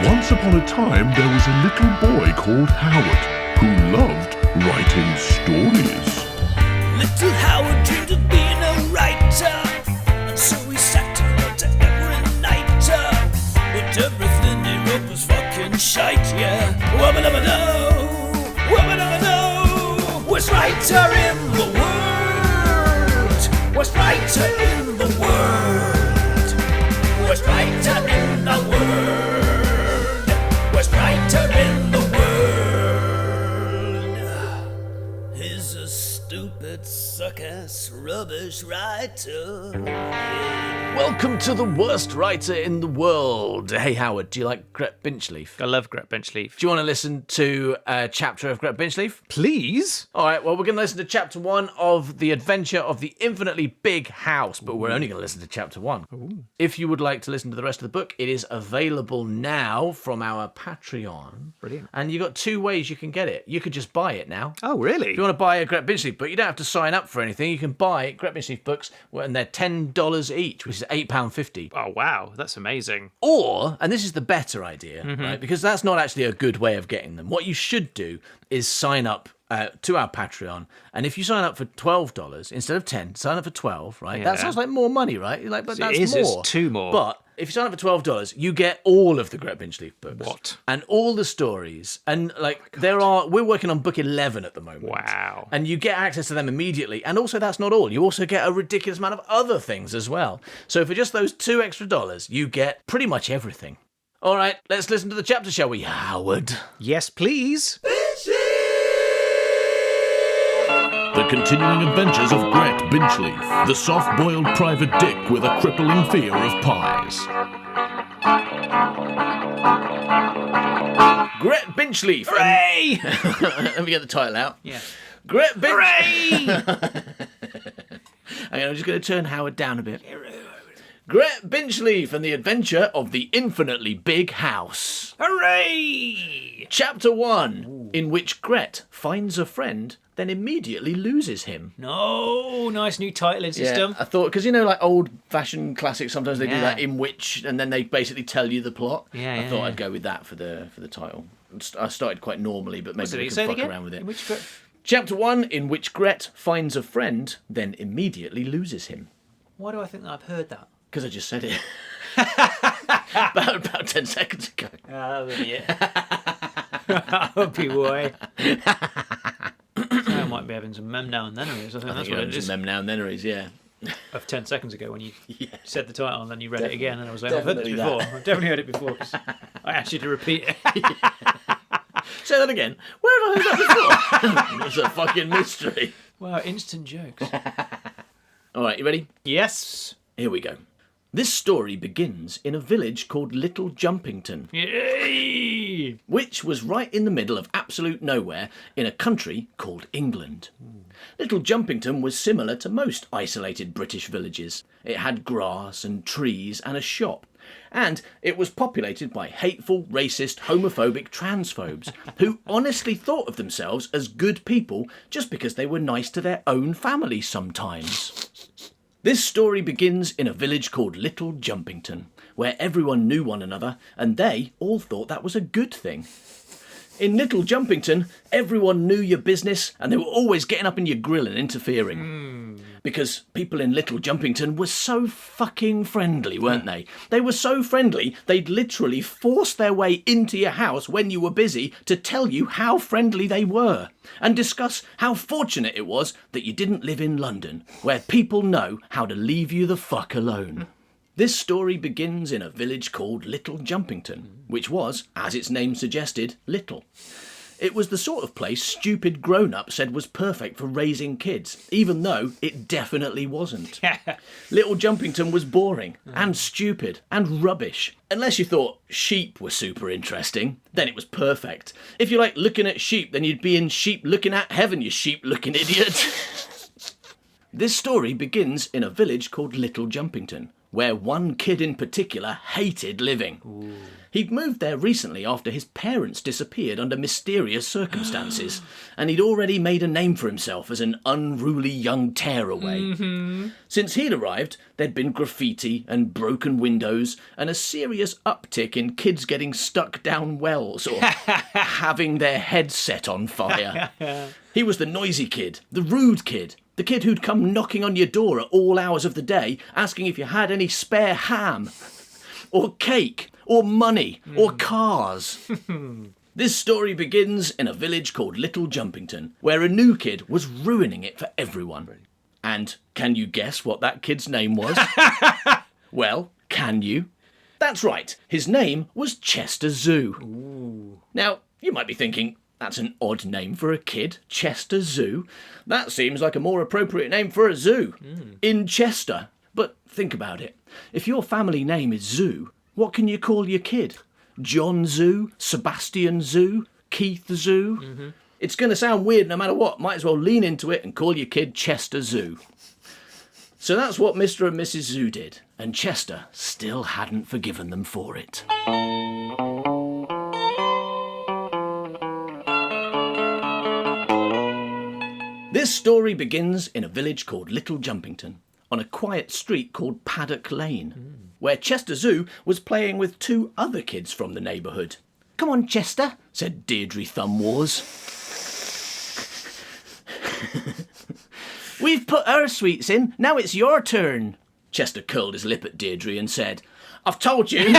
Once upon a time, there was a little boy called Howard who loved writing stories. Little Howard dreamed of being a writer, and so he sat and wrote every night. But everything he wrote was fucking shite, yeah. Wubba-dubba-doo, worst writer in the world. Worst writer in the world. Worst writer in the world. Worst writer in the world. He's a stupid, suck-ass, rubbish writer. Welcome to the worst writer in the world. Hey, Howard, do you like Grett Binchleaf? I love Grett Binchleaf. Do you want to listen to a chapter of Grett Binchleaf? Please? All right, well, we're going to listen to chapter 1 of The Adventure of the Infinitely Big House, but we're only going to listen to chapter 1. Ooh. If you would like to listen to the rest of the book, it is available now from our Patreon. Brilliant. And you've got two ways you can get it. You could just buy it now. Oh, really? If you want to buy a Grett Binchleaf book, you don't have to sign up for anything. You can buy Grett Binchleaf books, and they're $10 each, which is £8.50. Oh, wow. That's amazing. Or, and this is the better idea, right? Because that's not actually a good way of getting them. What you should do is sign up to our Patreon, and if you sign up for $12 instead of 10, sign up for 12, right? That sounds like more money, right? You're like, but that's more. It's two more. But if you sign up for $12, you get all of the Grett Binchleaf books. What? And all the stories. And we're working on book 11 at the moment. Wow. And you get access to them immediately. And also, that's not all. You also get a ridiculous amount of other things as well. So for just those $2 extra, you get pretty much everything. All right, let's listen to the chapter, shall we, Howard? Yes, please. The continuing adventures of Grett Binchleaf, the soft-boiled private dick with a crippling fear of pies. Grett Binchleaf. Hooray! Let me get the title out. Yeah. Grett Hooray! I'm just going to turn Howard down a bit. Grett Binchleaf and the Adventure of the Infinitely Big House. Hooray! Chapter 1, in which Grett finds a friend, then immediately loses him. No, nice new titling system. Yeah, I thought, because like old-fashioned classics, sometimes they do that in which, and then they basically tell you the plot. I thought I'd go with that for the title. I started quite normally, but maybe we can fuck around with it. In which Chapter 1, in which Grett finds a friend, then immediately loses him. Why do I think that I've heard that? Because I just said it. about 10 seconds ago. That would be it. That would be why. I might be having some mem now and theneries. I think that's what it is. Some mem now and theneries, yeah. Of 10 seconds ago when you said the title and then you read it again and I was like, I've heard this before. I've definitely heard it before because I asked you to repeat it. Say that again. Where have I heard that before? It's a fucking mystery. Wow, instant jokes. All right, you ready? Yes. Here we go. This story begins in a village called Little Jumpington. Yay! Which was right in the middle of absolute nowhere in a country called England. Little Jumpington was similar to most isolated British villages. It had grass and trees and a shop. And it was populated by hateful, racist, homophobic transphobes who honestly thought of themselves as good people just because they were nice to their own family sometimes. This story begins in a village called Little Jumpington, where everyone knew one another and they all thought that was a good thing. In Little Jumpington, everyone knew your business and they were always getting up in your grill and interfering. Because people in Little Jumpington were so fucking friendly, weren't they? They were so friendly, they'd literally force their way into your house when you were busy to tell you how friendly they were and discuss how fortunate it was that you didn't live in London, where people know how to leave you the fuck alone. This story begins in a village called Little Jumpington, which was, as its name suggested, little. It was the sort of place stupid grown-ups said was perfect for raising kids, even though it definitely wasn't. Little Jumpington was boring, and stupid, and rubbish. Unless you thought sheep were super interesting, then it was perfect. If you like looking at sheep, then you'd be in sheep looking at heaven, you sheep-looking idiot. This story begins in a village called Little Jumpington, where one kid in particular hated living. Ooh. He'd moved there recently after his parents disappeared under mysterious circumstances, and he'd already made a name for himself as an unruly young tearaway. Mm-hmm. Since he'd arrived, there'd been graffiti and broken windows and a serious uptick in kids getting stuck down wells or having their heads set on fire. He was the noisy kid, the rude kid, the kid who'd come knocking on your door at all hours of the day, asking if you had any spare ham, or cake, or money, or cars. This story begins in a village called Little Jumpington, where a new kid was ruining it for everyone. And can you guess what that kid's name was? Well, can you? That's right, his name was Chester Zoo. Ooh. Now, you might be thinking, that's an odd name for a kid, Chester Zoo. That seems like a more appropriate name for a zoo, in Chester. But think about it. If your family name is Zoo, what can you call your kid? John Zoo? Sebastian Zoo? Keith Zoo? Mm-hmm. It's going to sound weird no matter what. Might as well lean into it and call your kid Chester Zoo. So that's what Mr. and Mrs. Zoo did, and Chester still hadn't forgiven them for it. This story begins in a village called Little Jumpington, on a quiet street called Paddock Lane, where Chester Zoo was playing with two other kids from the neighbourhood. "Come on, Chester," said Deirdre Thumbwars. "We've put our sweets in, now it's your turn." Chester curled his lip at Deirdre and said, "I've told you.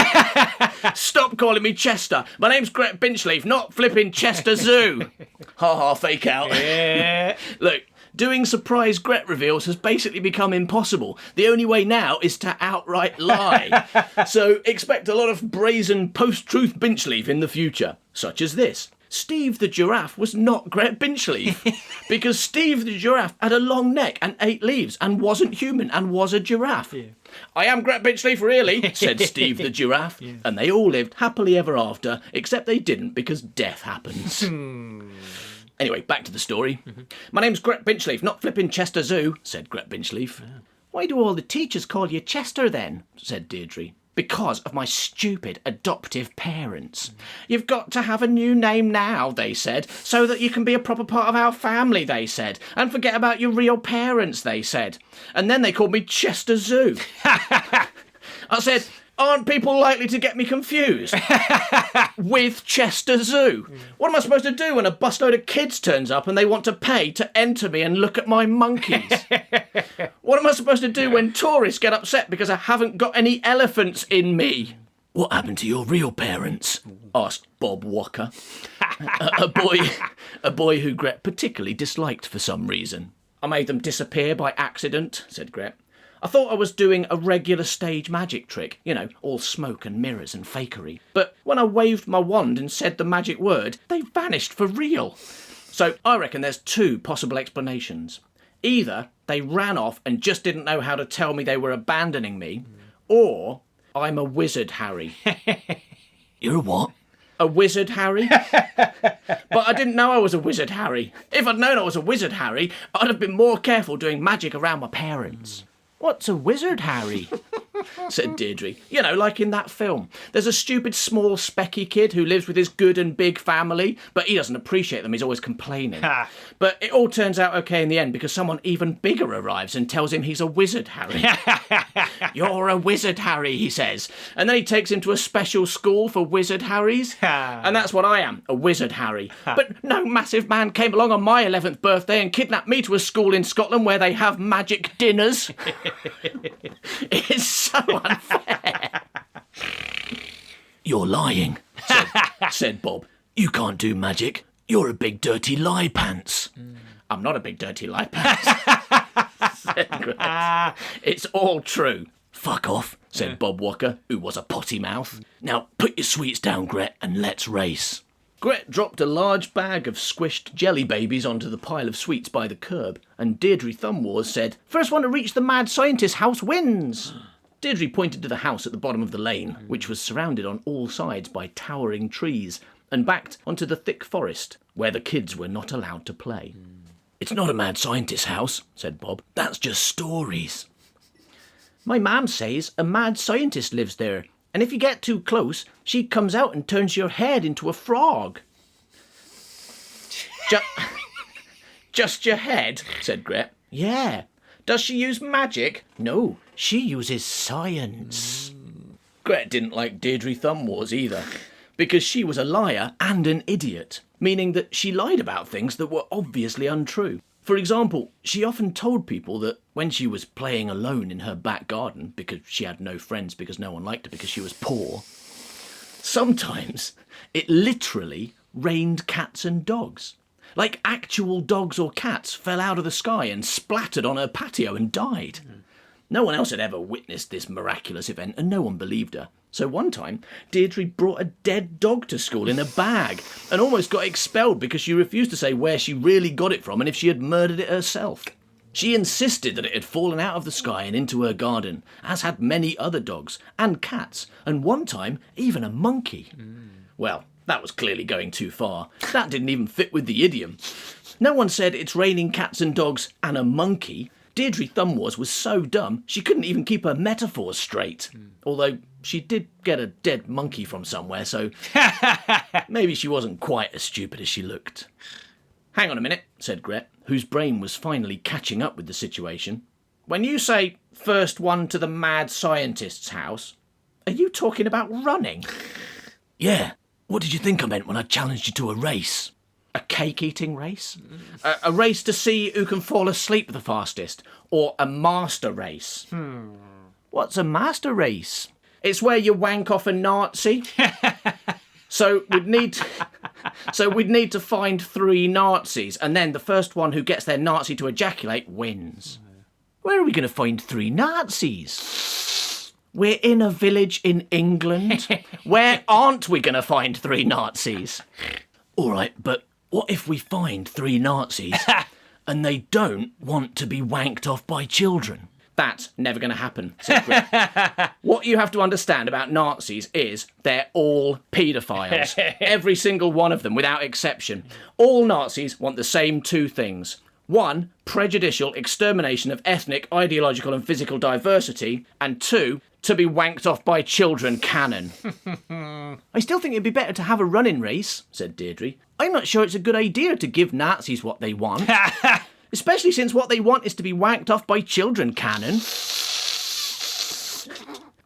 Stop calling me Chester. My name's Grett Binchleaf, not flipping Chester Zoo." Ha ha, fake out. Yeah. Look, doing surprise Grett reveals has basically become impossible. The only way now is to outright lie. So expect a lot of brazen post-truth Binchleaf in the future, such as this. Steve the giraffe was not Grett Binchleaf, because Steve the giraffe had a long neck and ate leaves and wasn't human and was a giraffe. Yeah. "I am Grett Binchleaf, really," said Steve the giraffe, yeah. And they all lived happily ever after, except they didn't because death happens. Anyway, back to the story. Mm-hmm. "My name's Grett Binchleaf, not flipping Chester Zoo," said Grett Binchleaf. Yeah. "Why do all the teachers call you Chester then?" said Deirdre. "Because of my stupid adoptive parents. You've got to have a new name now," they said, "so that you can be a proper part of our family," they said, "and forget about your real parents," they said. And then they called me Chester Zoo. I said, "Aren't people likely to get me confused with Chester Zoo? What am I supposed to do when a busload of kids turns up and they want to pay to enter me and look at my monkeys? What am I supposed to do when tourists get upset because I haven't got any elephants in me?" "What happened to your real parents?" asked Bob Walker, a boy who Grett particularly disliked for some reason. "I made them disappear by accident," said Grett. "I thought I was doing a regular stage magic trick, you know, all smoke and mirrors and fakery. But when I waved my wand and said the magic word, they vanished for real. So I reckon there's two possible explanations. Either they ran off and just didn't know how to tell me they were abandoning me, or I'm a wizard, Harry." "You're a what?" "A wizard, Harry." "But I didn't know I was a wizard, Harry. If I'd known I was a wizard, Harry, I'd have been more careful doing magic around my parents." "What's a wizard, Harry?" said Deirdre. "You know, like in that film. There's a stupid small specky kid who lives with his good and big family, but he doesn't appreciate them, he's always complaining. But it all turns out okay in the end because someone even bigger arrives and tells him he's a wizard, Harry." "You're a wizard, Harry," he says. And then he takes him to a special school for wizard Harrys. And that's what I am, a wizard Harry. But no massive man came along on my 11th birthday and kidnapped me to a school in Scotland where they have magic dinners. It's so unfair." "You're lying," said Bob. "You can't do magic. You're a big dirty lie pants." "I'm not a big dirty lie pants," said Grett. "It's all true." "Fuck off," said Bob Walker, who was a potty mouth. "Now put your sweets down, Grett, and let's race." Grett dropped a large bag of squished jelly babies onto the pile of sweets by the curb, and Deirdre Thumbwars said, "First one to reach the mad scientist's house wins." Deirdre pointed to the house at the bottom of the lane, which was surrounded on all sides by towering trees, and backed onto the thick forest, where the kids were not allowed to play. "It's not a mad scientist's house," said Bob. "That's just stories." My mam says a mad scientist lives there, and if you get too close, she comes out and turns your head into a frog. Just your head, said Grett. Yeah. Does she use magic? No, she uses science. Grett didn't like Deirdre Thumbwars either, because she was a liar and an idiot, meaning that she lied about things that were obviously untrue. For example, she often told people that when she was playing alone in her back garden, because she had no friends because no one liked her because she was poor, sometimes it literally rained cats and dogs. Like actual dogs or cats fell out of the sky and splattered on her patio and died. No one else had ever witnessed this miraculous event and no one believed her. So one time, Deirdre brought a dead dog to school in a bag and almost got expelled because she refused to say where she really got it from and if she had murdered it herself. She insisted that it had fallen out of the sky and into her garden, as had many other dogs and cats, and one time even a monkey. Well, that was clearly going too far. That didn't even fit with the idiom. No one said it's raining cats and dogs and a monkey. Deirdre Thumbwars was so dumb she couldn't even keep her metaphors straight. Although she did get a dead monkey from somewhere, so maybe she wasn't quite as stupid as she looked. Hang on a minute, said Grett, whose brain was finally catching up with the situation. When you say first one to the mad scientist's house, are you talking about running? Yeah. What did you think I meant when I challenged you to a race? A cake-eating race? A race to see who can fall asleep the fastest? Or a master race? What's a master race? It's where you wank off a Nazi. So we'd need to find 3 Nazis, and then the first one who gets their Nazi to ejaculate wins. Where are we going to find 3 Nazis? We're in a village in England. Where aren't we going to find 3 Nazis? All right, but what if we find 3 Nazis and they don't want to be wanked off by children? That's never going to happen, said Grett. What you have to understand about Nazis is they're all paedophiles. Every single one of them, without exception. All Nazis want the same 2 things. 1, prejudicial extermination of ethnic, ideological and physical diversity. And 2, to be wanked off by children canon. I still think it'd be better to have a running race, said Deirdre. I'm not sure it's a good idea to give Nazis what they want. Especially since what they want is to be wanked off by children canon.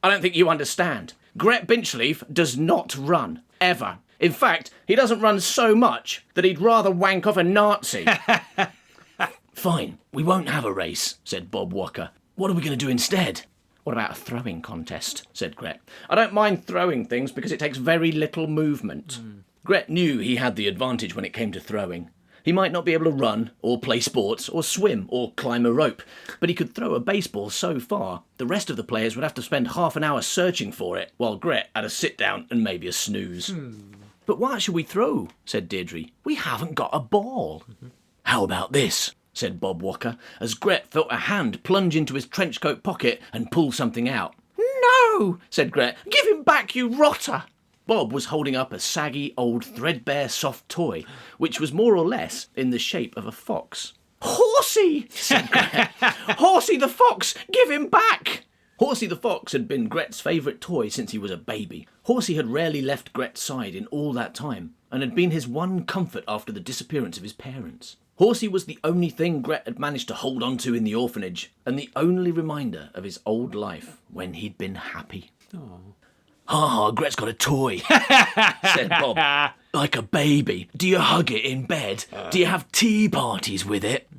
I don't think you understand. Grett Binchleaf does not run, ever. In fact, he doesn't run so much that he'd rather wank off a Nazi. Fine, we won't have a race, said Bob Walker. What are we going to do instead? What about a throwing contest, said Grett. I don't mind throwing things because it takes very little movement. Grett knew he had the advantage when it came to throwing. He might not be able to run, or play sports, or swim, or climb a rope, but he could throw a baseball so far, the rest of the players would have to spend half an hour searching for it, while Grett had a sit-down and maybe a snooze. But what should we throw? Said Deirdre. We haven't got a ball. How about this? Said Bob Walker, as Grett felt a hand plunge into his trenchcoat pocket and pull something out. No, said Grett. Give him back, you rotter. Bob was holding up a saggy, old, threadbare soft toy, which was more or less in the shape of a fox. Horsey, said Grett. Horsey the fox, give him back. Horsey the fox had been Grett's favourite toy since he was a baby. Horsey had rarely left Grett's side in all that time, and had been his one comfort after the disappearance of his parents. Horsey was the only thing Grett had managed to hold on to in the orphanage, and the only reminder of his old life when he'd been happy. Grett's got a toy, said Bob. Like a baby. Do you hug it in bed? Do you have tea parties with it?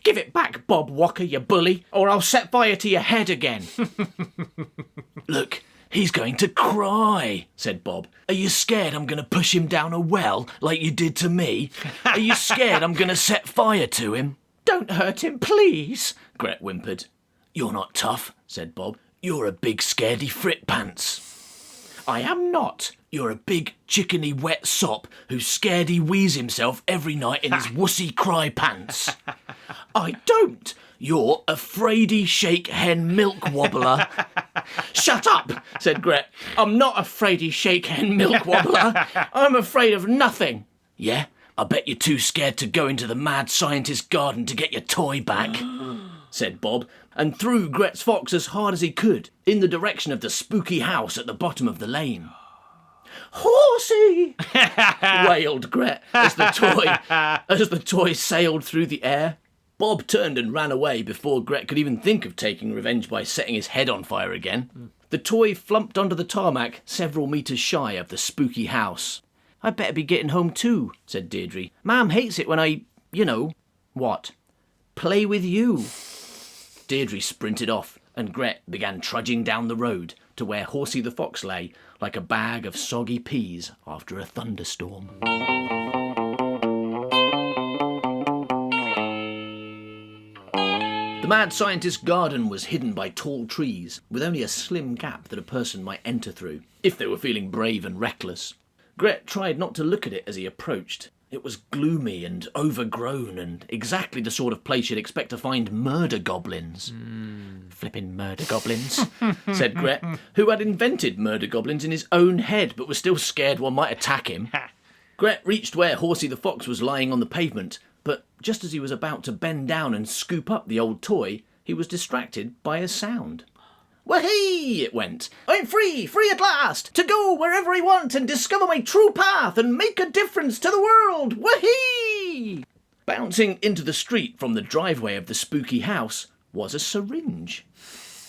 Give it back, Bob Walker, you bully, or I'll set fire to your head again. Look, he's going to cry, said Bob. Are you scared I'm going to push him down a well like you did to me? Are you scared I'm going to set fire to him? Don't hurt him, please, Grett whimpered. You're not tough, said Bob. You're a big scaredy frit pants. I am not. You're a big chickeny wet sop who scaredy wheeze himself every night in his wussy cry pants. I don't. You're a fraidy shake hen milk wobbler. Shut up, said Grett. I'm not a fraidy shake hen milk wobbler. I'm afraid of nothing. Yeah? I bet you're too scared to go into the mad scientist's garden to get your toy back, said Bob, and threw Grett's fox as hard as he could in the direction of the spooky house at the bottom of the lane. "Horsey!" wailed Grett as the toy sailed through the air. Bob turned and ran away before Grett could even think of taking revenge by setting his head on fire again. The toy flumped onto the tarmac several metres shy of the spooky house. "I'd better be getting home too," said Deirdre. "Mum hates it when I, what? Play with you." Deirdre sprinted off, and Grett began trudging down the road to where Horsey the fox lay like a bag of soggy peas after a thunderstorm. The mad scientist's garden was hidden by tall trees, with only a slim gap that a person might enter through, if they were feeling brave and reckless. Grett tried not to look at it as he approached. It was gloomy and overgrown, and exactly the sort of place you'd expect to find murder goblins. "Flippin' murder goblins," said Grett, who had invented murder goblins in his own head, but was still scared one might attack him. Grett reached where Horsey the fox was lying on the pavement, but just as he was about to bend down and scoop up the old toy, he was distracted by a sound. "Wahee!" it went. "I'm free at last, to go wherever I want and discover my true path and make a difference to the world! Wahee!" Bouncing into the street from the driveway of the spooky house was a syringe.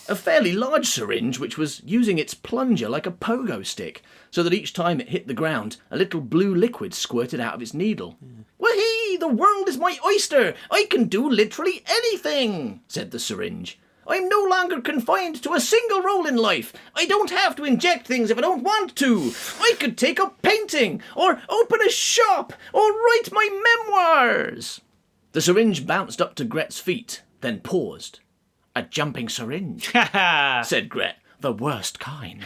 A fairly large syringe which was using its plunger like a pogo stick, so that each time it hit the ground, a little blue liquid squirted out of its needle. "Wahee! The world is my oyster! I can do literally anything!" said the syringe. "I'm no longer confined to a single role in life. I don't have to inject things if I don't want to. I could take up painting, or open a shop, or write my memoirs." The syringe bounced up to Grett's feet, then paused. "A jumping syringe," said Grett. "The worst kind."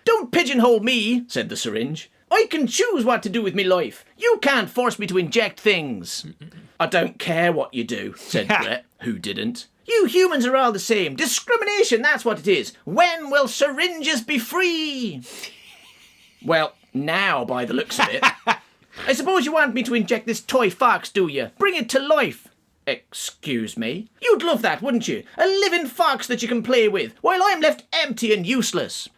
"Don't pigeonhole me," said the syringe. "I can choose what to do with me life. You can't force me to inject things." "I don't care what you do," said Grett, who didn't. "You humans are all the same. Discrimination, that's what it is. When will syringes be free?" "Well, now, by the looks of it." "I suppose you want me to inject this toy fox, do you? Bring it to life." "Excuse me?" "You'd love that, wouldn't you? A living fox that you can play with, while I'm left empty and useless."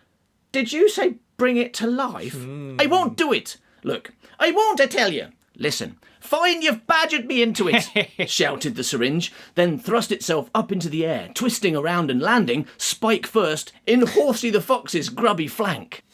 "Did you say bring it to life?" "I won't do it. Look, I won't, I tell you. Listen. Fine, you've badgered me into it," shouted the syringe, then thrust itself up into the air, twisting around and landing, spike first, in Horsey the fox's grubby flank.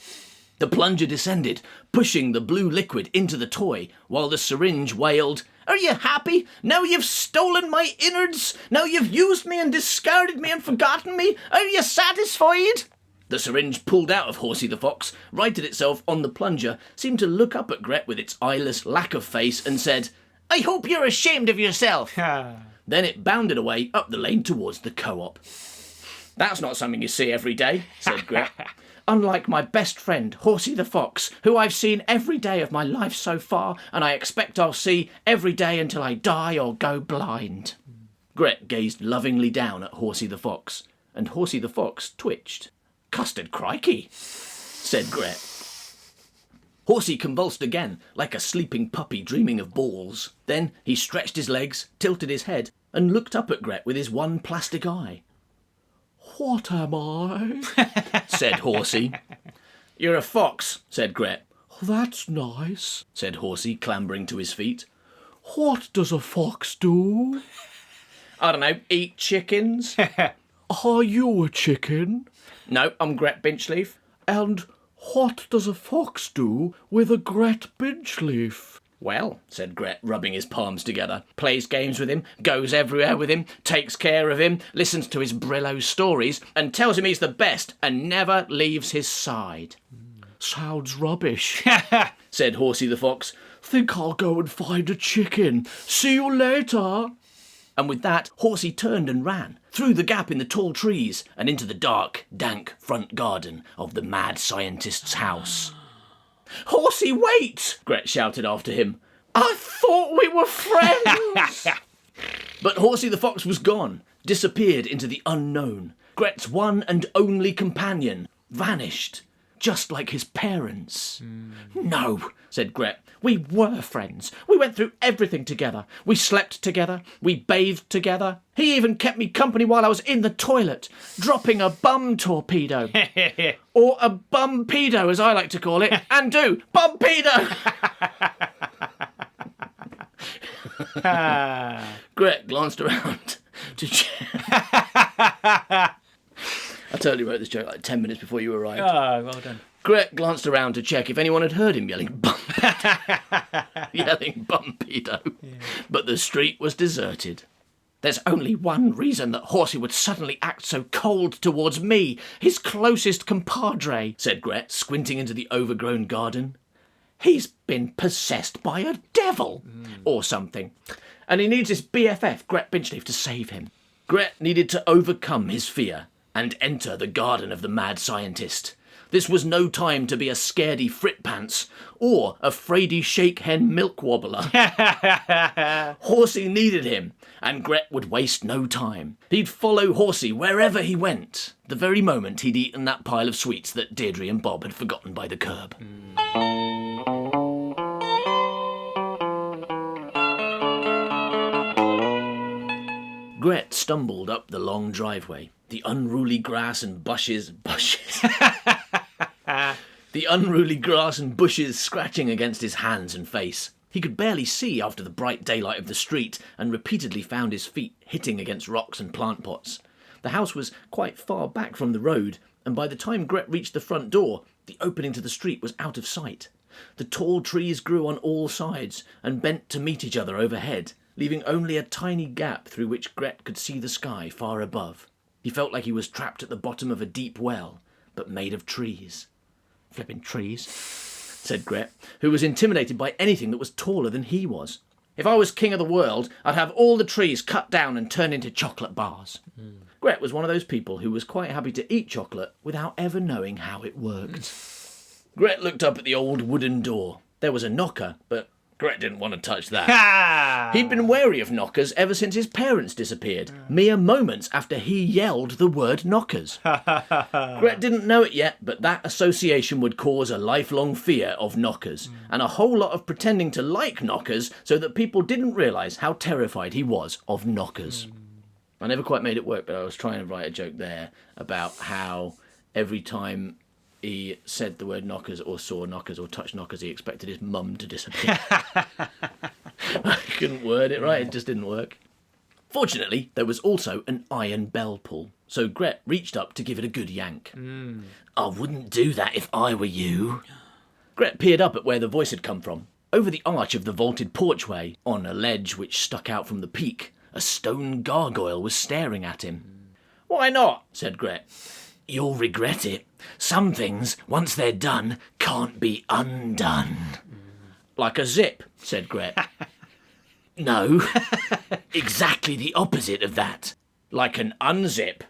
The plunger descended, pushing the blue liquid into the toy, while the syringe wailed, "Are you happy? Now you've stolen my innards? Now you've used me and discarded me and forgotten me? Are you satisfied?" The syringe pulled out of Horsey the fox, righted itself on the plunger, seemed to look up at Grett with its eyeless lack of face, and said, "I hope you're ashamed of yourself." Then it bounded away up the lane towards the co-op. "That's not something you see every day," said Grett. "Unlike my best friend, Horsey the fox, who I've seen every day of my life so far, and I expect I'll see every day until I die or go blind." Grett gazed lovingly down at Horsey the fox, and Horsey the fox twitched. "Custard crikey," said Grett. Horsey convulsed again, like a sleeping puppy dreaming of balls. Then he stretched his legs, tilted his head, and looked up at Grett with his one plastic eye. "What am I?" said Horsey. "You're a fox," said Grett. "That's nice," said Horsey, clambering to his feet. "What does a fox do?" "I don't know, eat chickens." "Are you a chicken?" "No, I'm Grett Binchleaf." "And what does a fox do with a Grett Binchleaf?" "Well," said Grett, rubbing his palms together, "plays games with him, goes everywhere with him, takes care of him, listens to his Brillo stories, and tells him he's the best, and never leaves his side." "Sounds rubbish," said Horsey the fox. "Think I'll go and find a chicken. See you later." And with that, Horsey turned and ran, through the gap in the tall trees, and into the dark, dank front garden of the mad scientist's house. "Horsey, wait!" Grett shouted after him. "I thought we were friends!" But Horsey the fox was gone, disappeared into the unknown. Grett's one and only companion vanished, just like his parents. No, said Grett. We were friends. We went through everything together. We slept together. We bathed together. He even kept me company while I was in the toilet, dropping a bum torpedo. Or a bum-pedo, as I like to call it. And do, bum-pedo! Grett glanced around to check. I totally wrote this joke like 10 minutes before you arrived. Oh, well done. Grett glanced around to check if anyone had heard him yelling bumpedo. Yeah. But the street was deserted. There's only one reason that Horsey would suddenly act so cold towards me, his closest compadre, said Grett, squinting into the overgrown garden. He's been possessed by a devil or something, and he needs his BFF, Grett Binchleaf, to save him. Grett needed to overcome his fear and enter the garden of the mad scientist. This was no time to be a scaredy fritpants or a fraidy shake-hen milk wobbler. Horsey needed him, and Grett would waste no time. He'd follow Horsey wherever he went, the very moment he'd eaten that pile of sweets that Deirdre and Bob had forgotten by the curb. Grett stumbled up the long driveway. The unruly grass and bushes. The unruly grass and bushes scratching against his hands and face. He could barely see after the bright daylight of the street, and repeatedly found his feet hitting against rocks and plant pots. The house was quite far back from the road, and by the time Grett reached the front door, the opening to the street was out of sight. The tall trees grew on all sides and bent to meet each other overhead, leaving only a tiny gap through which Grett could see the sky far above. He felt like he was trapped at the bottom of a deep well, but made of trees. Flippin' trees, said Grett, who was intimidated by anything that was taller than he was. If I was king of the world, I'd have all the trees cut down and turned into chocolate bars. Grett was one of those people who was quite happy to eat chocolate without ever knowing how it worked. Grett looked up at the old wooden door. There was a knocker, but Grett didn't want to touch that. He'd been wary of knockers ever since his parents disappeared, mere moments after he yelled the word knockers. Grett didn't know it yet, but that association would cause a lifelong fear of knockers, and a whole lot of pretending to like knockers so that people didn't realise how terrified he was of knockers. I never quite made it work, but I was trying to write a joke there about how every time he said the word knockers or saw knockers or touched knockers, he expected his mum to disappear. I couldn't word it right, it just didn't work. Fortunately, there was also an iron bell pull, so Grett reached up to give it a good yank. I wouldn't do that if I were you. Grett peered up at where the voice had come from. Over the arch of the vaulted porchway, on a ledge which stuck out from the peak, a stone gargoyle was staring at him. Why not? Said Grett. You'll regret it. Some things, once they're done, can't be undone. Like a zip, said Grett. No, exactly the opposite of that. Like an unzip.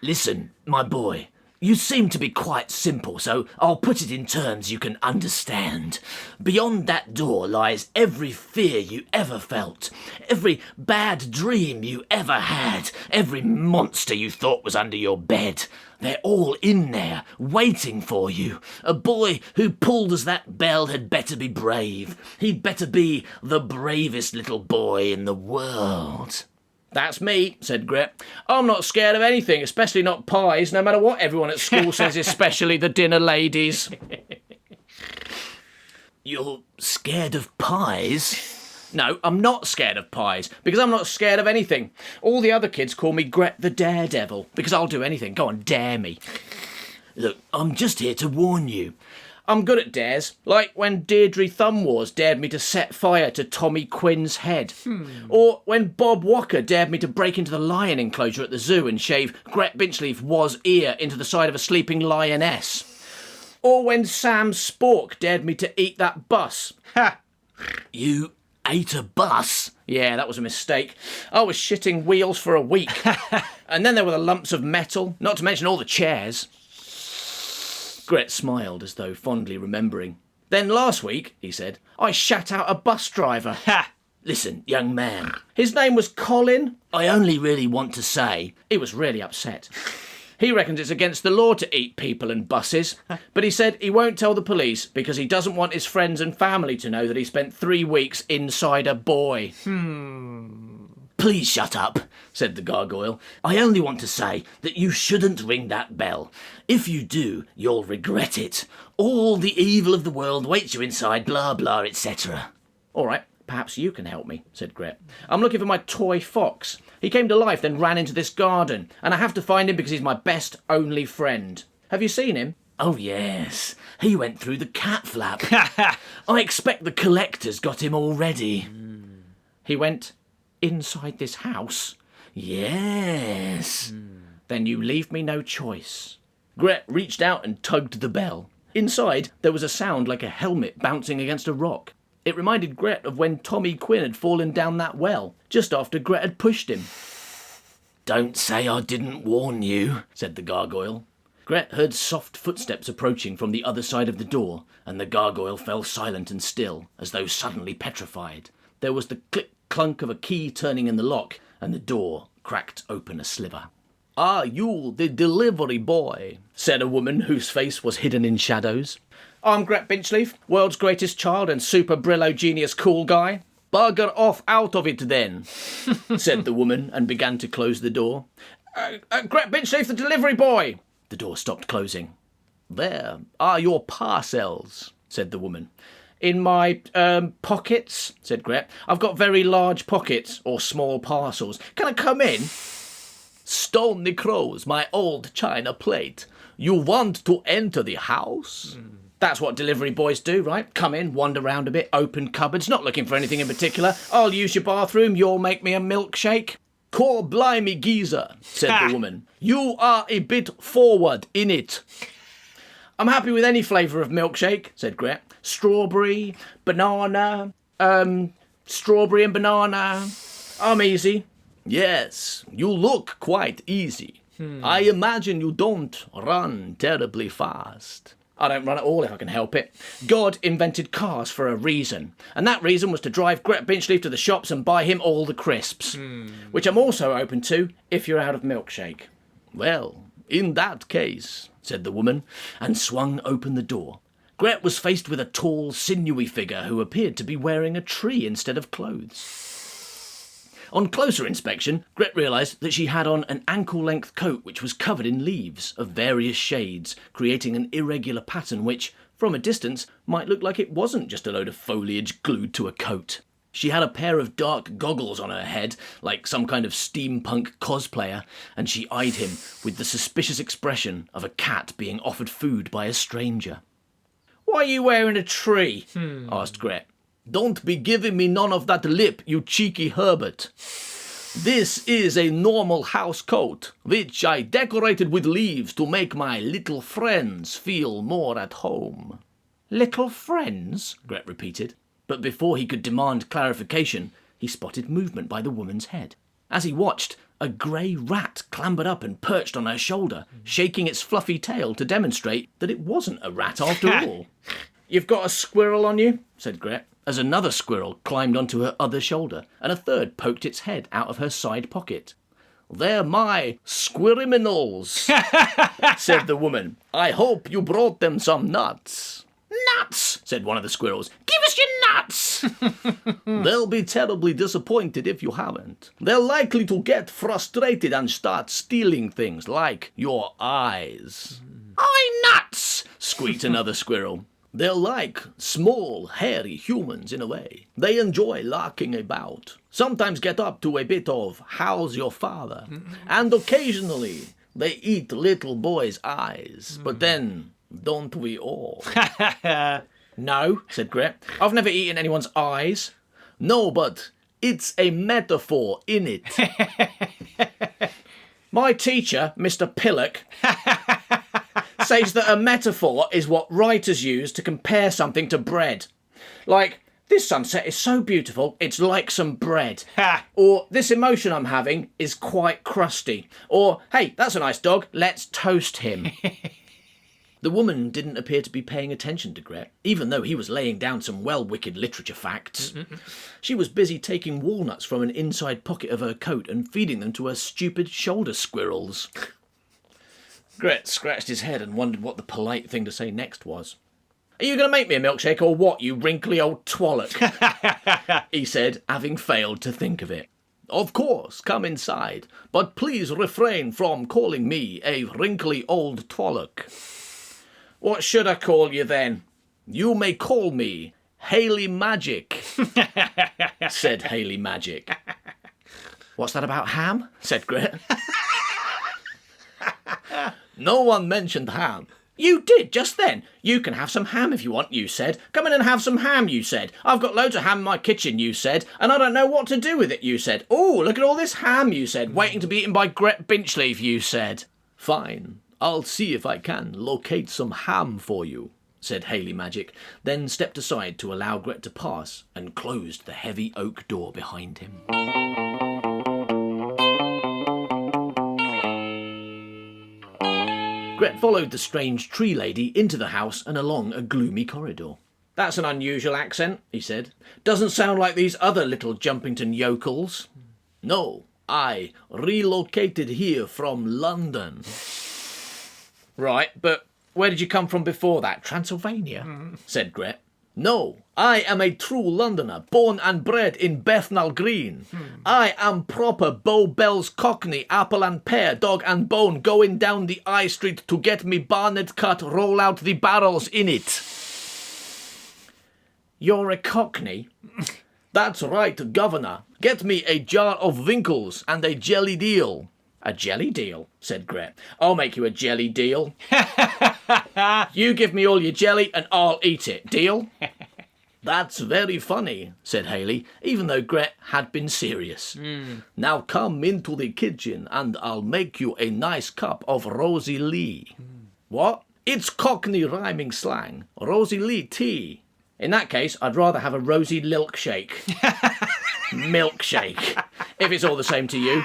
Listen, my boy, you seem to be quite simple, so I'll put it in terms you can understand. Beyond that door lies every fear you ever felt, every bad dream you ever had, every monster you thought was under your bed. They're all in there, waiting for you. A boy who pulls that bell had better be brave. He'd better be the bravest little boy in the world. That's me, said Grett. I'm not scared of anything, especially not pies, no matter what everyone at school says, especially the dinner ladies. You're scared of pies? No, I'm not scared of pies, because I'm not scared of anything. All the other kids call me Grett the Daredevil, because I'll do anything. Go on, dare me. Look, I'm just here to warn you. I'm good at dares, like when Deirdre Thumbwars dared me to set fire to Tommy Quinn's head. Or when Bob Walker dared me to break into the lion enclosure at the zoo and shave Grett Binchleaf was ear into the side of a sleeping lioness. Or when Sam Spork dared me to eat that bus. Ha! You ate a bus? Yeah, that was a mistake. I was shitting wheels for a week. And then there were the lumps of metal, not to mention all the chairs. Grett smiled as though fondly remembering. Then last week, he said, I shat out a bus driver. Ha! Listen, young man. His name was Colin. I only really want to say he was really upset. He reckons it's against the law to eat people and buses, but he said he won't tell the police because he doesn't want his friends and family to know that he spent 3 weeks inside a boy. Please shut up, said the gargoyle. I only want to say that you shouldn't ring that bell. If you do, you'll regret it. All the evil of the world waits you inside, blah, blah, etc. All right, perhaps you can help me, said Grett. I'm looking for my toy fox. He came to life, then ran into this garden, and I have to find him because he's my best only friend. Have you seen him? Oh, yes. He went through the cat flap. I expect the collectors got him already. He went inside this house? Yes. Then you leave me no choice. Grett reached out and tugged the bell. Inside, there was a sound like a helmet bouncing against a rock. It reminded Grett of when Tommy Quinn had fallen down that well, just after Grett had pushed him. Don't say I didn't warn you, said the gargoyle. Grett heard soft footsteps approaching from the other side of the door, and the gargoyle fell silent and still, as though suddenly petrified. There was the click-clunk of a key turning in the lock, and the door cracked open a sliver. "Ah, you, the delivery boy," said a woman whose face was hidden in shadows. "I'm Grett Binchleaf, world's greatest child and super Brillo genius cool guy." "Bugger off out of it then," said the woman, and began to close the door. Grett Binchleaf, the delivery boy." The door stopped closing. "There are your parcels," said the woman. "In my, pockets," said Grett. "I've got very large pockets, or small parcels. Can I come in?" "Stone the crows, my old china plate. You want to enter the house?" That's what delivery boys do, right? Come in, wander around a bit, open cupboards, not looking for anything in particular. "I'll use your bathroom, you'll make me a milkshake." "Cor blimey geezer," said the woman. "You are a bit forward in it." "I'm happy with any flavour of milkshake," said Grett. "Strawberry, banana, strawberry and banana. I'm easy." "Yes, you look quite easy. I imagine you don't run terribly fast." "I don't run at all if I can help it. God invented cars for a reason, and that reason was to drive Grett Binchleaf to the shops and buy him all the crisps, which I'm also open to if you're out of milkshake." "Well, in that case," said the woman, and swung open the door. Grett was faced with a tall, sinewy figure who appeared to be wearing a tree instead of clothes. On closer inspection, Grett realised that she had on an ankle-length coat which was covered in leaves of various shades, creating an irregular pattern which, from a distance, might look like it wasn't just a load of foliage glued to a coat. She had a pair of dark goggles on her head, like some kind of steampunk cosplayer, and she eyed him with the suspicious expression of a cat being offered food by a stranger. "Why are you wearing a tree?" asked Grett. "Don't be giving me none of that lip, you cheeky Herbert. This is a normal house coat, which I decorated with leaves to make my little friends feel more at home." "Little friends?" Grett repeated. But before he could demand clarification, he spotted movement by the woman's head. As he watched, a grey rat clambered up and perched on her shoulder, shaking its fluffy tail to demonstrate that it wasn't a rat after all. "You've got a squirrel on you?" said Grett, as another squirrel climbed onto her other shoulder, and a third poked its head out of her side pocket. "They're my squirriminals," said the woman. "I hope you brought them some nuts." "Nuts!" said one of the squirrels. "Give us your nuts!" "They'll be terribly disappointed if you haven't. They're likely to get frustrated and start stealing things like your eyes." "Eye nuts!" squeaked another squirrel. "They're like small, hairy humans in a way. They enjoy larking about, sometimes get up to a bit of how's your father, and occasionally they eat little boys' eyes. But then, don't we all?" "No," said Grett. "I've never eaten anyone's eyes." "No, but it's a metaphor, innit?" "My teacher, Mr. Pillock, says that a metaphor is what writers use to compare something to bread. Like, this sunset is so beautiful, it's like some bread. Or, this emotion I'm having is quite crusty. Or, hey, that's a nice dog, let's toast him." The woman didn't appear to be paying attention to Grett, even though he was laying down some well-wicked literature facts. She was busy taking walnuts from an inside pocket of her coat and feeding them to her stupid shoulder squirrels. Grett scratched his head and wondered what the polite thing to say next was. Are you going to make me a milkshake or what, you wrinkly old twallock? He said, having failed to think of it. Of course, come inside, but please refrain from calling me a wrinkly old twallock. What should I call you then? You may call me Haley Magic, said Haley Magic. What's that about ham? Said Grett. No one mentioned ham. You did, just then. You can have some ham if you want, you said. Come in and have some ham, you said. I've got loads of ham in my kitchen, you said, and I don't know what to do with it, you said. Oh, look at all this ham, you said, waiting to be eaten by Grett Binchleaf, you said. Fine, I'll see if I can locate some ham for you, said Haley Magic, then stepped aside to allow Grett to pass and closed the heavy oak door behind him. Grett followed the strange tree lady into the house and along a gloomy corridor. That's an unusual accent, he said. Doesn't sound like these other little Jumpington yokels. No, I relocated here from London. Right, but where did you come from before that? Transylvania? Said Grett. No, I am a true Londoner, born and bred in Bethnal Green. I am proper Bow Bells Cockney, apple and pear, dog and bone, going down the High Street to get me barnet cut, roll out the barrels in it. You're a Cockney? That's right, Governor. Get me a jar of Winkles and a jelly deal. A jelly deal, said Grett. I'll make you a jelly deal. You give me all your jelly and I'll eat it. Deal? That's very funny, said Haley, even though Grett had been serious. Now come into the kitchen and I'll make you a nice cup of Rosie Lee. What? It's Cockney rhyming slang. Rosie Lee tea. In that case, I'd rather have a Rosie Lilkshake. Milkshake, if it's all the same to you.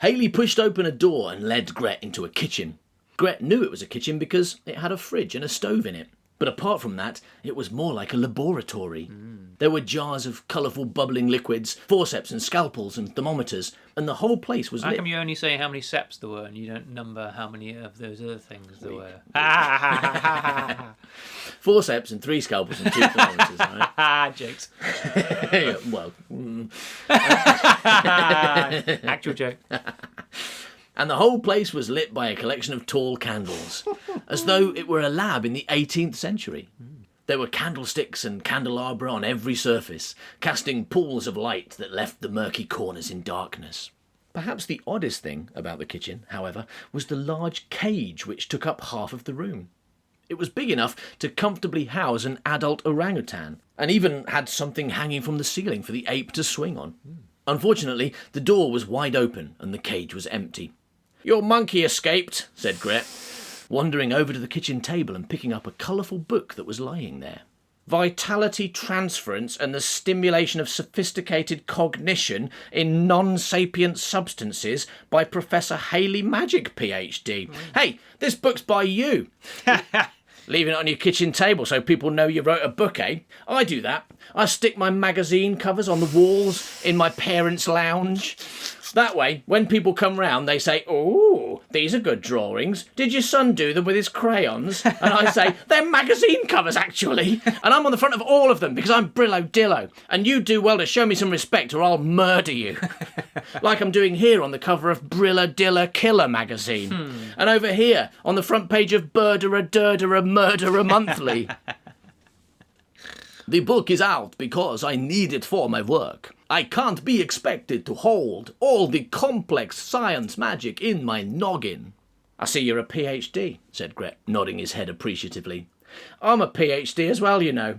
Haley pushed open a door and led Grett into a kitchen. Grett knew it was a kitchen because it had a fridge and a stove in it. But apart from that, it was more like a laboratory. There were jars of colourful bubbling liquids, forceps and scalpels and thermometers, and the whole place was lit. How come you only say how many seps there were and you don't number how many of those other things there were? 4 seps and 3 scalpels and 2 thermometers, right? Jokes. Well, Actual joke. And the whole place was lit by a collection of tall candles, as though it were a lab in the 18th century. There were candlesticks and candelabra on every surface, casting pools of light that left the murky corners in darkness. Perhaps the oddest thing about the kitchen, however, was the large cage which took up half of the room. It was big enough to comfortably house an adult orangutan, and even had something hanging from the ceiling for the ape to swing on. Unfortunately, the door was wide open and the cage was empty. Your monkey escaped, said Grett, wandering over to the kitchen table and picking up a colourful book that was lying there. Vitality Transference and the Stimulation of Sophisticated Cognition in Non-Sapient Substances by Professor Haley Magic, PhD. Hey, this book's by you. Leaving it on your kitchen table so people know you wrote a book, eh? I do that. I stick my magazine covers on the walls in my parents' lounge. That way, when people come round, they say, "Oh, these are good drawings. Did your son do them with his crayons?" And I say, "They're magazine covers, actually." And I'm on the front of all of them because I'm Brillo Dillo. And you do well to show me some respect or I'll murder you. Like I'm doing here on the cover of Brilla Dilla Killer magazine. And over here on the front page of Birderer Durderer Murderer Monthly. The book is out because I need it for my work. I can't be expected to hold all the complex science magic in my noggin. I see you're a PhD, said Grett, nodding his head appreciatively. I'm a PhD as well, you know.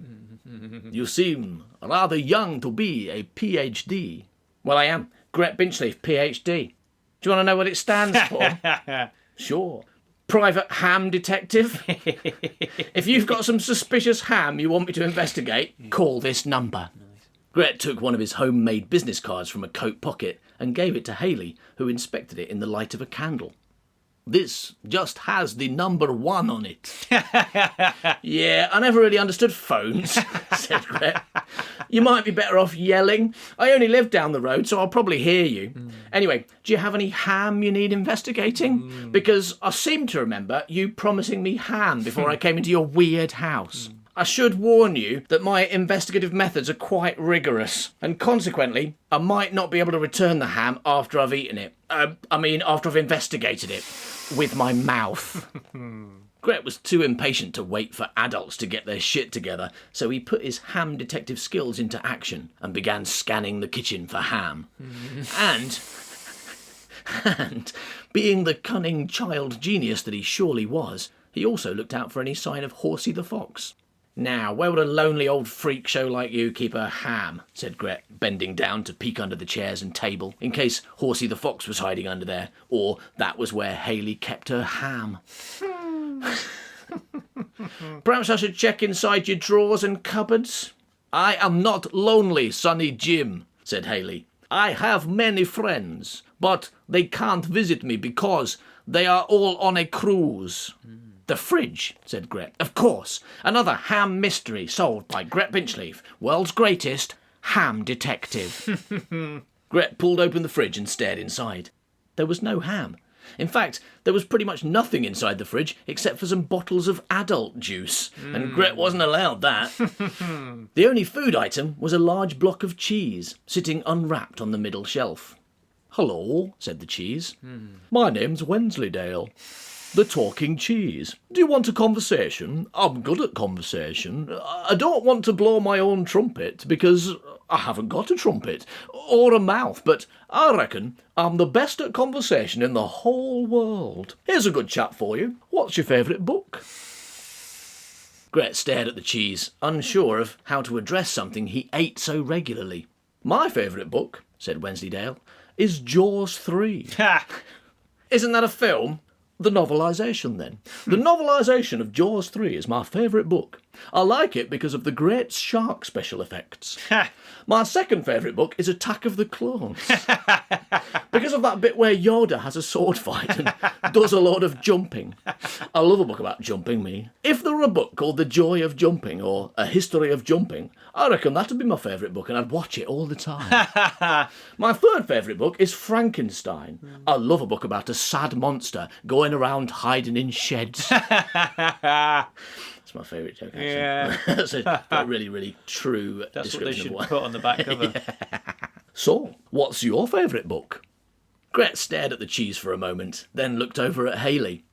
You seem rather young to be a PhD. Well, I am. Grett Binchleaf, PhD. Do you want to know what it stands for? Sure. Private Ham Detective. If you've got some suspicious ham you want me to investigate, call this number. Grett took one of his homemade business cards from a coat pocket and gave it to Haley, who inspected it in the light of a candle. This just has the number 1 on it. Yeah, I never really understood phones, said Grett. You might be better off yelling. I only live down the road, so I'll probably hear you. Anyway, do you have any ham you need investigating? Because I seem to remember you promising me ham before I came into your weird house. I should warn you that my investigative methods are quite rigorous, and consequently, I might not be able to return the ham after I've eaten it. After I've investigated it with my mouth. Grett was too impatient to wait for adults to get their shit together, so he put his ham detective skills into action and began scanning the kitchen for ham. And being the cunning child genius that he surely was, he also looked out for any sign of Horsey the Fox. Now, where would a lonely old freak show like you keep a ham? Said Grett, bending down to peek under the chairs and table, in case Horsey the Fox was hiding under there, or that was where Hayley kept her ham. Perhaps I should check inside your drawers and cupboards? I am not lonely, Sonny Jim, said Hayley. I have many friends, but they can't visit me because they are all on a cruise. The fridge, said Grett. Of course, another ham mystery solved by Grett Binchleaf, world's greatest ham detective. Grett pulled open the fridge and stared inside. There was no ham. In fact, there was pretty much nothing inside the fridge except for some bottles of adult juice, and Grett wasn't allowed that. The only food item was a large block of cheese, sitting unwrapped on the middle shelf. Hello, said the cheese. My name's Wensleydale. The talking cheese. Do you want a conversation? I'm good at conversation. I don't want to blow my own trumpet because I haven't got a trumpet or a mouth, but I reckon I'm the best at conversation in the whole world. Here's a good chat for you. What's your favourite book? Grett stared at the cheese, unsure of how to address something he ate so regularly. My favourite book, said Wensleydale, is Jaws 3. Isn't that a film? The novelisation, then. The novelisation of Jaws 3 is my favourite book. I like it because of the great shark special effects. My second favourite book is Attack of the Clones. Because of that bit where Yoda has a sword fight and does a lot of jumping. I love a book about jumping, me. If there were a book called The Joy of Jumping or A History of Jumping, I reckon that'd be my favourite book and I'd watch it all the time. My third favourite book is Frankenstein. I love a book about a sad monster going around hiding in sheds. That's my favourite joke, actually. Yeah. That's a really, really true That's description what they should of what... put on the back cover. So, what's your favourite book? Grett stared at the cheese for a moment, then looked over at Hayley.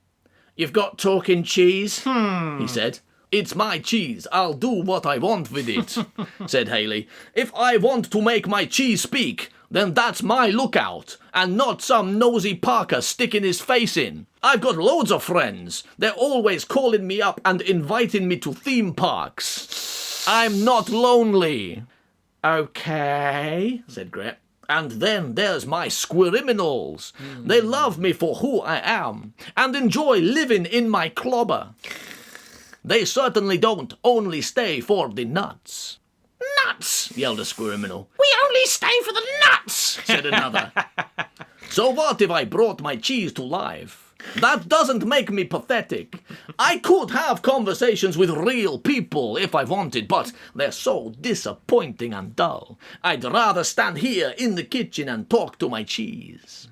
You've got talking cheese? He said. It's my cheese. I'll do what I want with it, said Hayley. If I want to make my cheese speak, then that's my lookout, and not some nosy Parker sticking his face in. I've got loads of friends. They're always calling me up and inviting me to theme parks. I'm not lonely. Okay, said Grett. And then there's my squirriminals. They love me for who I am, and enjoy living in my clobber. They certainly don't only stay for the nuts. Nuts, yelled a squirriminal. We only stay for the nuts, said another. So what if I brought my cheese to life? That doesn't make me pathetic. I could have conversations with real people if I wanted, but they're so disappointing and dull. I'd rather stand here in the kitchen and talk to my cheese.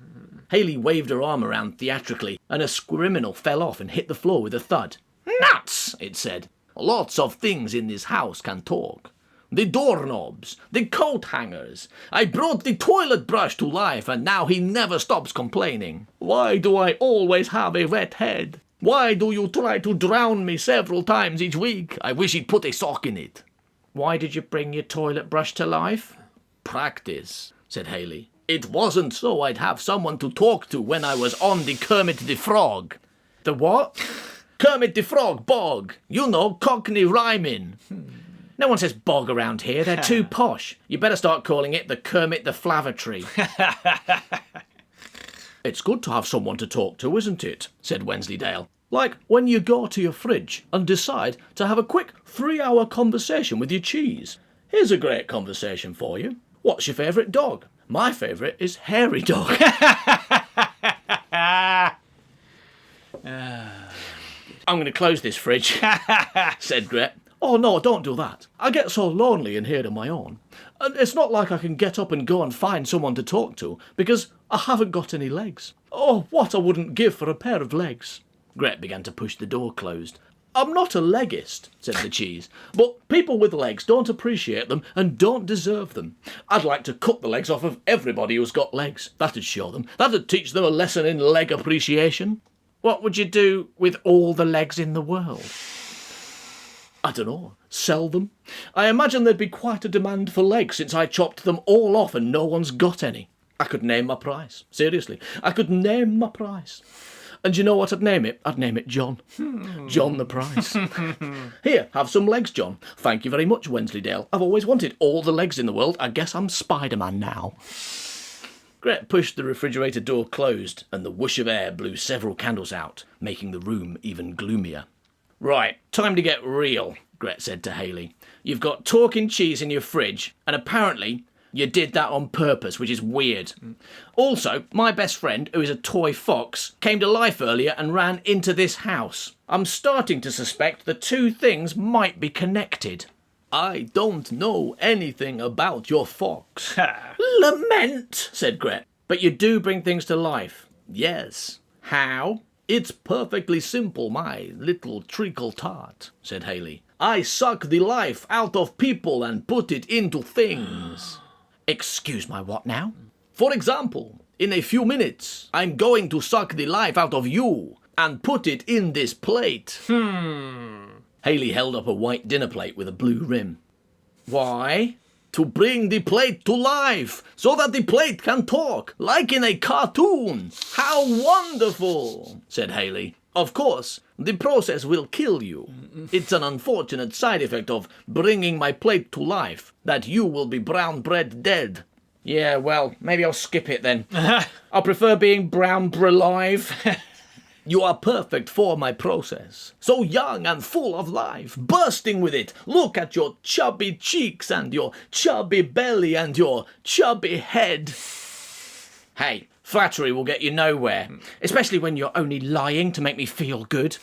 Hayley waved her arm around theatrically, and a squirriminal fell off and hit the floor with a thud. Nuts, it said. Lots of things in this house can talk. The doorknobs, the coat hangers. I brought the toilet brush to life and now he never stops complaining. Why do I always have a wet head? Why do you try to drown me several times each week? I wish he'd put a sock in it. Why did you bring your toilet brush to life? Practice, said Hayley. It wasn't so I'd have someone to talk to when I was on the Kermit the Frog. The what? Kermit the Frog bog. You know, Cockney rhyming. No one says bog around here. They're too posh. You better start calling it the Kermit the Flavatory. It's good to have someone to talk to, isn't it? Said Wensleydale. Like when you go to your fridge and decide to have a quick 3-hour conversation with your cheese. Here's a great conversation for you. What's your favourite dog? My favourite is Hairy Dog. I'm going to close this fridge, said Grett. Oh, no, don't do that. I get so lonely in here on my own. And it's not like I can get up and go and find someone to talk to, because I haven't got any legs. Oh, what I wouldn't give for a pair of legs. Grett began to push the door closed. I'm not a leggist, said the cheese, but people with legs don't appreciate them and don't deserve them. I'd like to cut the legs off of everybody who's got legs. That'd show them. That'd teach them a lesson in leg appreciation. What would you do with all the legs in the world? I don't know. Sell them? I imagine there'd be quite a demand for legs since I chopped them all off and no one's got any. I could name my price. Seriously, I could name my price. And you know what I'd name it? I'd name it John. John the Price. Here, have some legs, John. Thank you very much, Wensleydale. I've always wanted all the legs in the world. I guess I'm Spider-Man now. Grett pushed the refrigerator door closed, and the whoosh of air blew several candles out, making the room even gloomier. Right, time to get real, Grett said to Hayley. You've got talking cheese in your fridge, and apparently you did that on purpose, which is weird. Also, my best friend, who is a toy fox, came to life earlier and ran into this house. I'm starting to suspect the two things might be connected. I don't know anything about your fox. Lament, said Grett. But you do bring things to life. Yes. How? It's perfectly simple, my little treacle tart, said Hayley. I suck the life out of people and put it into things. Excuse my what now? For example, in a few minutes, I'm going to suck the life out of you and put it in this plate. Hayley held up a white dinner plate with a blue rim. Why? To bring the plate to life, so that the plate can talk, like in a cartoon. How wonderful, said Hayley. Of course, the process will kill you. It's an unfortunate side effect of bringing my plate to life, that you will be brown bread dead. Yeah, well, maybe I'll skip it then. I prefer being brown alive. You are perfect for my process. So young and full of life, bursting with it. Look at your chubby cheeks and your chubby belly and your chubby head. Hey, flattery will get you nowhere, especially when you're only lying to make me feel good.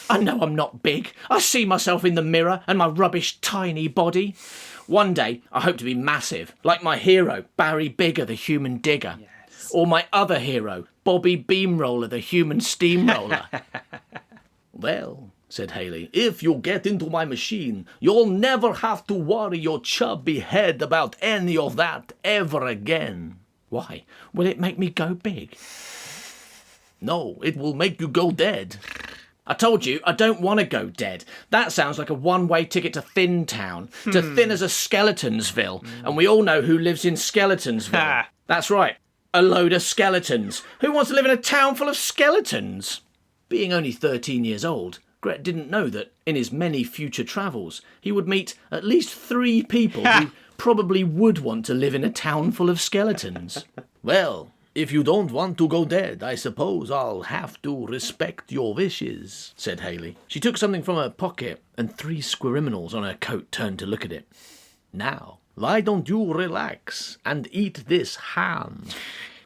I know I'm not big. I see myself in the mirror and my rubbish tiny body. One day, I hope to be massive, like my hero, Barry Bigger, the human digger. Yes. Or my other hero, Bobby Beamroller, the human steamroller. Well, said Hayley, if you get into my machine, you'll never have to worry your chubby head about any of that ever again. Why? Will it make me go big? No, it will make you go dead. I told you, I don't want to go dead. That sounds like a one-way ticket to Thin Town, to thin as a Skeletonsville, and we all know who lives in Skeletonsville. That's right, a load of skeletons. Who wants to live in a town full of skeletons? Being only 13 years old, Grett didn't know that in his many future travels, he would meet at least 3 people who probably would want to live in a town full of skeletons. Well, if you don't want to go dead, I suppose I'll have to respect your wishes, said Hayley. She took something from her pocket, and 3 squirminals on her coat turned to look at it. Now, why don't you relax and eat this ham?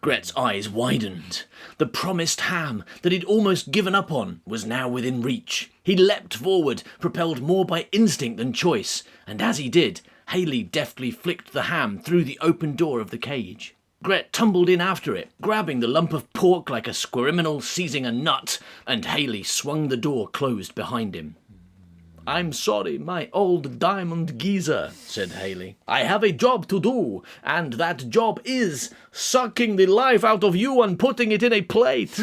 Grett's eyes widened. The promised ham that he'd almost given up on was now within reach. He leapt forward, propelled more by instinct than choice, and as he did, Hayley deftly flicked the ham through the open door of the cage. Grett tumbled in after it, grabbing the lump of pork like a squirminal seizing a nut, and Hayley swung the door closed behind him. I'm sorry, my old diamond geezer, said Hayley. I have a job to do, and that job is sucking the life out of you and putting it in a plate.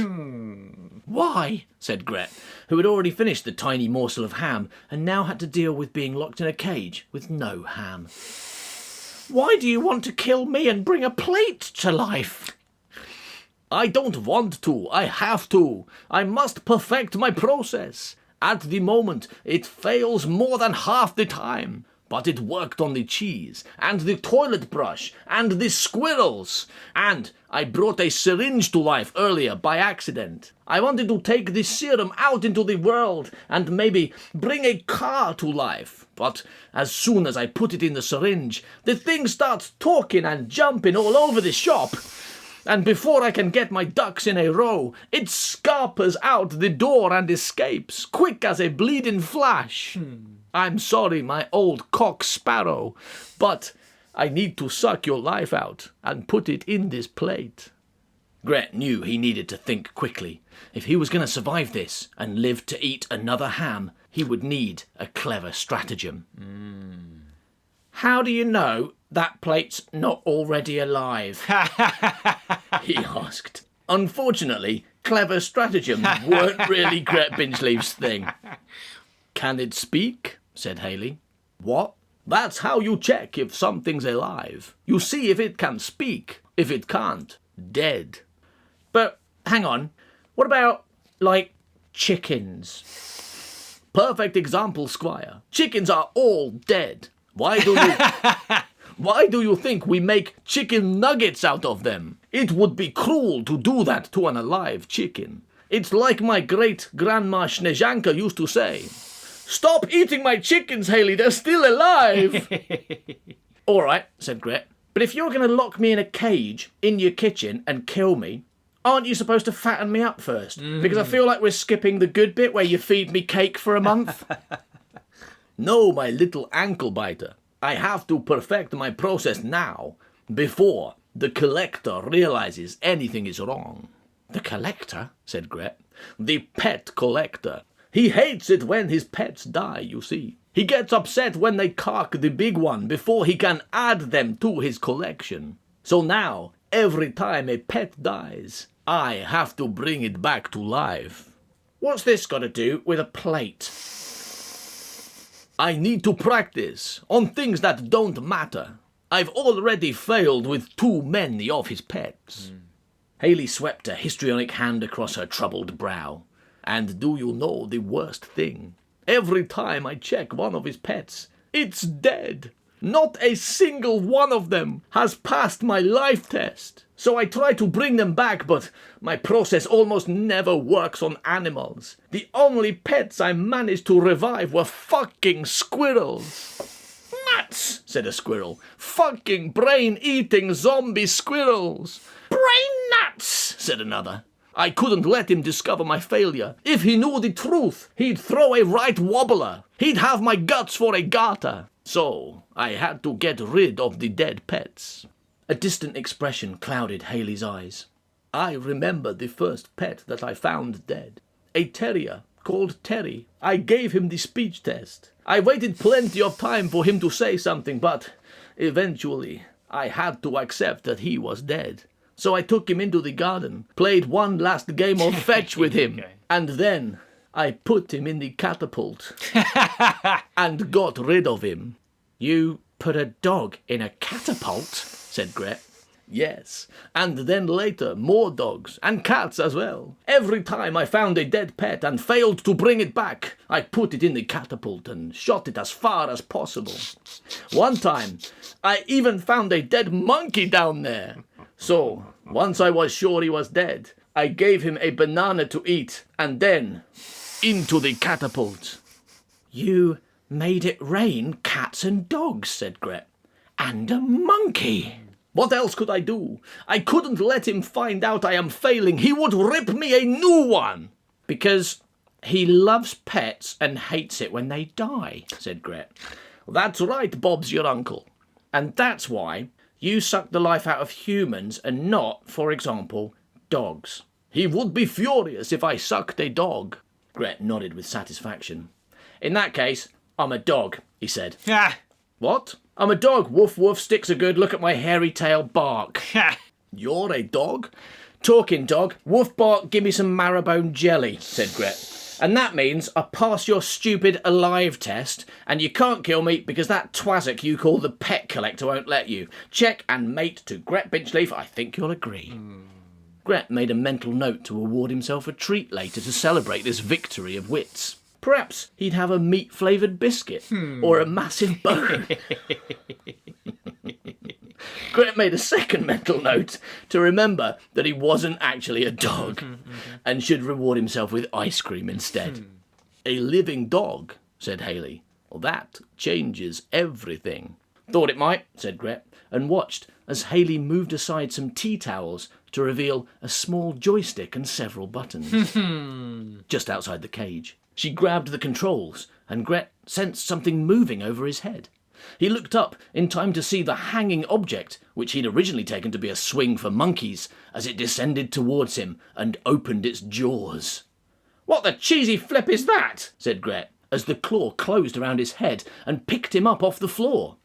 Why? Said Grett, who had already finished the tiny morsel of ham and now had to deal with being locked in a cage with no ham. Why do you want to kill me and bring a plate to life? I don't want to. I have to. I must perfect my process. At the moment, it fails more than half the time. But it worked on the cheese, and the toilet brush, and the squirrels. And I brought a syringe to life earlier by accident. I wanted to take the serum out into the world and maybe bring a car to life. But as soon as I put it in the syringe, the thing starts talking and jumping all over the shop. And before I can get my ducks in a row, it scarpers out the door and escapes, quick as a bleeding flash. I'm sorry, my old cock sparrow, but I need to suck your life out and put it in this plate. Grett knew he needed to think quickly. If he was going to survive this and live to eat another ham, he would need a clever stratagem. How do you know that plate's not already alive? he asked. Unfortunately, clever stratagems weren't really Grett Binchleaf's thing. Can it speak? Said Haley. What? That's how you check if something's alive. You see if it can speak. If it can't, dead. But hang on, what about, like, chickens? Perfect example, Squire. Chickens are all dead. Why do you think we make chicken nuggets out of them? It would be cruel to do that to an alive chicken. It's like my great-grandma Snejanka used to say. Stop eating my chickens, Haley, they're still alive. All right, said Grett, but if you're going to lock me in a cage in your kitchen and kill me, aren't you supposed to fatten me up first? Because I feel like we're skipping the good bit where you feed me cake for a month. No, my little ankle biter. I have to perfect my process now, before the collector realizes anything is wrong. The collector? Said Grett. The pet collector. He hates it when his pets die, you see. He gets upset when they cark the big one before he can add them to his collection. So now, every time a pet dies, I have to bring it back to life. What's this got to do with a plate? I need to practice on things that don't matter. I've already failed with too many of his pets. Haley swept a histrionic hand across her troubled brow. And do you know the worst thing? Every time I check one of his pets, it's dead. Not a single one of them has passed my life test. So I try to bring them back, but my process almost never works on animals. The only pets I managed to revive were fucking squirrels. Nuts, said a squirrel. Fucking brain-eating zombie squirrels. Brain nuts, said another. I couldn't let him discover my failure. If he knew the truth, he'd throw a right wobbler. He'd have my guts for a garter. So I had to get rid of the dead pets. A distant expression clouded Haley's eyes. I remember the first pet that I found dead. A terrier called Terry. I gave him the speech test. I waited plenty of time for him to say something, but eventually I had to accept that he was dead. So I took him into the garden, played one last game of fetch with him, and then I put him in the catapult and got rid of him. You put a dog in a catapult? Said Grett. Yes, and then later more dogs and cats as well. Every time I found a dead pet and failed to bring it back, I put it in the catapult and shot it as far as possible. One time, I even found a dead monkey down there. So, once I was sure he was dead, I gave him a banana to eat, and then into the catapult. You made it rain cats and dogs, said Grett. And a monkey. What else could I do? I couldn't let him find out I am failing. He would rip me a new one. Because he loves pets and hates it when they die, said Grett. That's right, Bob's your uncle. And that's why you suck the life out of humans and not, for example, dogs. He would be furious if I sucked a dog. Grett nodded with satisfaction. In that case, I'm a dog, he said. What? I'm a dog. Woof woof, sticks a good look at my hairy tail bark. You're a dog? Talking dog. Woof bark, give me some marrowbone jelly, said Grett. And that means I pass your stupid alive test, and you can't kill me because that twazzock you call the pet collector won't let you. Check and mate to Grett Binchleaf. I think you'll agree. Grett made a mental note to award himself a treat later to celebrate this victory of wits. Perhaps he'd have a meat-flavoured biscuit or a massive bone. Grett made a second mental note to remember that he wasn't actually a dog and should reward himself with ice cream instead. A living dog, said Haley. Well, that changes everything. Thought it might, said Grett, and watched as Haley moved aside some tea towels to reveal a small joystick and several buttons. Just outside the cage. She grabbed the controls and Grett sensed something moving over his head. He looked up in time to see the hanging object, which he'd originally taken to be a swing for monkeys, as it descended towards him and opened its jaws. "What the cheesy flip is that?" said Grett, as the claw closed around his head and picked him up off the floor.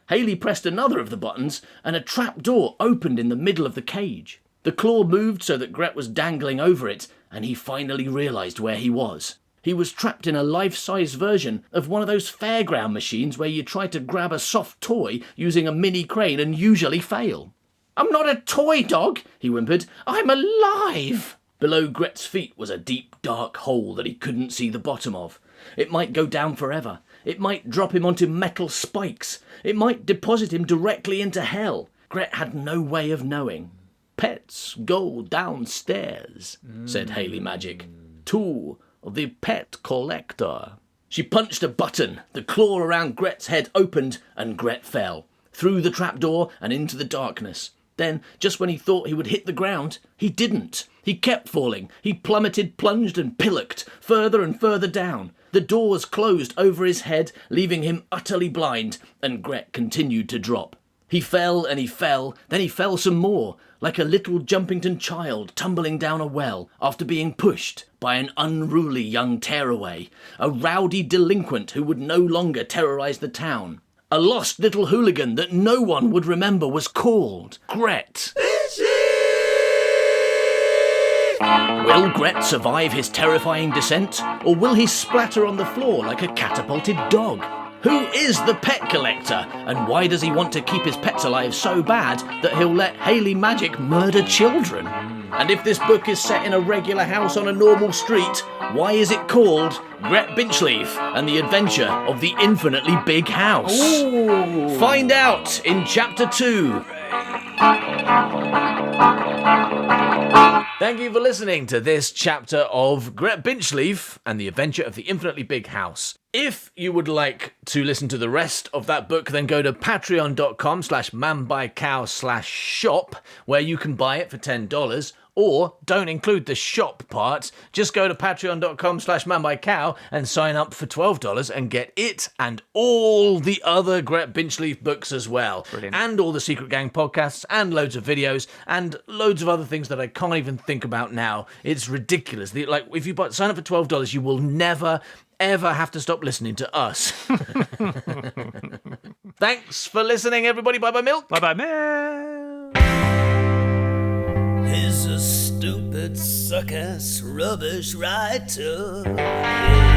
Haley pressed another of the buttons, and a trap door opened in the middle of the cage. The claw moved so that Grett was dangling over it, and he finally realised where he was. He was trapped in a life-size version of one of those fairground machines where you try to grab a soft toy using a mini crane and usually fail. "I'm not a toy dog," he whimpered. "I'm alive!" Below Grett's feet was a deep, dark hole that he couldn't see the bottom of. It might go down forever. It might drop him onto metal spikes. It might deposit him directly into hell. Grett had no way of knowing. "Pets go downstairs," said Haley Magic, "to the pet collector." She punched a button. The claw around Grett's head opened, and Grett fell, through the trapdoor and into the darkness. Then, just when he thought he would hit the ground, he didn't. He kept falling. He plummeted, plunged and pillocked, further and further down. The doors closed over his head, leaving him utterly blind, and Grett continued to drop. He fell and he fell, then he fell some more, like a little Jumpington child tumbling down a well after being pushed by an unruly young tearaway, a rowdy delinquent who would no longer terrorise the town. A lost little hooligan that no one would remember was called Grett. Will Grett survive his terrifying descent, or will he splatter on the floor like a catapulted dog? Who is the pet collector, and why does he want to keep his pets alive so bad that he'll let Haley Magic murder children? And if this book is set in a regular house on a normal street, why is it called Grett Binchleaf and the Adventure of the Infinitely Big House? Ooh. Find out in Chapter 2. Thank you for listening to this chapter of Grett Binchleaf and the Adventure of the Infinitely Big House. If you would like to listen to the rest of that book, then go to patreon.com/manbycow/shop, where you can buy it for $10, or don't include the shop part. Just go to patreon.com/manbycow and sign up for $12 and get it and all the other Grett Binchleaf books as well. Brilliant. And all the Secret Gang podcasts and loads of videos and loads of other things that I can't even think about now. It's ridiculous. Like, if you sign up for $12, you will never ever have to stop listening to us. Thanks for listening, everybody. Bye-bye, Milk. Bye-bye, Milk. He's a stupid, suck-ass, rubbish writer. Yeah.